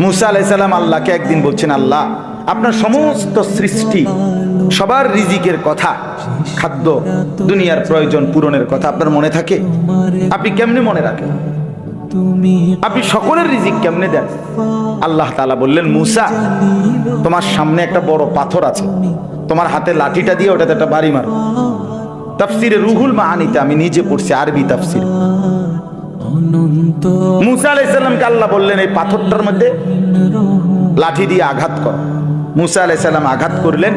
মুসা আলাইহিস সালাম আল্লাহকে একদিন বলছেন, আল্লাহ আপনার সমস্ত সৃষ্টি সবার রিজিকের কথা, খাদ্য দুনিয়ার প্রয়োজন পূরণের কথা আপনার মনে থাকে? আপনি কেমনে মনে রাখেন? আপনি সকলের রিজিক কেমনে দেন? আল্লাহ তাআলা বললেন, মুসা তোমার সামনে একটা বড় পাথর আছে, তোমার হাতে লাঠিটা দিয়ে ওটাতে একটা বাড়ি মারো। তাফসিরে রুহুল মাআনিতে আমি নিজে পড়ছি, আরবি তাফসির। মুসা আলাইহিস সালামকে আল্লাহ বললেন, এই পাথরটার মধ্যে লাঠি দিয়ে আঘাত কর। মুসা আলাইহিস সালাম আঘাত করলেন,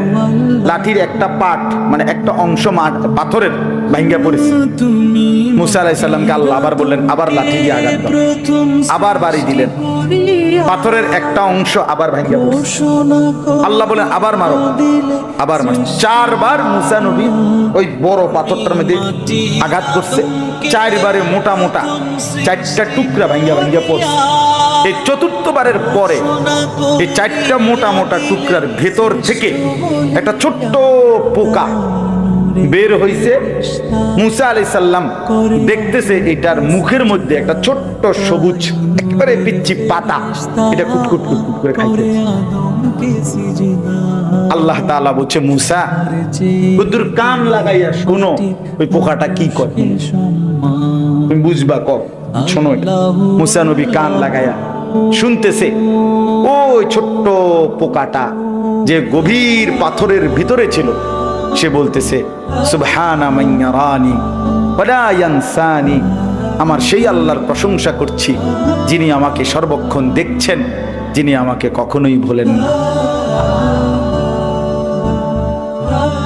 লাঠির একটা পার্ট মানে একটা অংশ পাথরের ভাঙ্গা পড়েছে। মুসা আলাইহিস সালামকে আল্লাহ আবার বললেন, আবার লাঠি দিয়ে আঘাত কর। আবার বাড়ি দিলেন, পাথরের একটা অংশ আবার ভাঙ্গা পড়েছে। আল্লাহ বলেন, আবার মারো, আবার মারো। 4 বার মুসা নবী ওই বড় পাথরটার মধ্যে আঘাত করছে। 4 বারে মোটা মোটা 4টা টুকরা ভাঙ্গা ভাঙ্গা পড়ছে। এই 4র্থ বারের পরে এই 4টা মোটা মোটা টুকরার ভেতর থেকে একটা ছোট্ট পোকা বের হইছে। মুসা আলাইহিস সালাম দেখতেছে এটার মুখের মধ্যে একটা ছোট্ট সবুজ একেবারে পিচ্চি পাতা, এটা কুটকুট কুটকুট করে খাইতেছে। আল্লাহ তাআলা বলছে, মুসা বুদ্ধুর কান লাগাইয়া শোনো ওই পোকাটা কি করে, তুমি বুঝবা কব, শোনো। মুসা নবী কান লাগাইয়া শুনতেছে ওই ছোট্ট পোকাটা যে গভীর পাথরের ভিতরে ছিল, সে বলতেছে, সুবহানা মান ইয়ারানি ওয়ালা ইয়ানসানি, আমার সেই আল্লাহর প্রশংসা করছি যিনি আমাকে সর্বক্ষণ দেখছেন, যিনি আমাকে কখনোই ভোলেন না,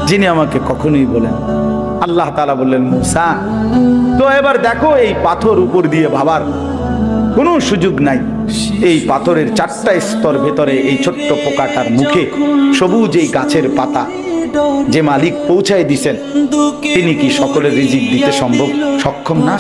যিনি আমাকে কখনোই ভোলেন। আল্লাহ তাআলা বললেন, মুসা তো এবার দেখো এই পাথর উপর দিয়ে ভাবার কোনো সুযোগ নাই। এই পাথরের 4টা স্তর ভেতরে এই ছোট্ট পোকাটার মুখে সবুজ এই গাছের পাতা যে মালিক পৌঁছায় দিছেন, তিনি কি সকলের রিজিক দিতে সক্ষম না?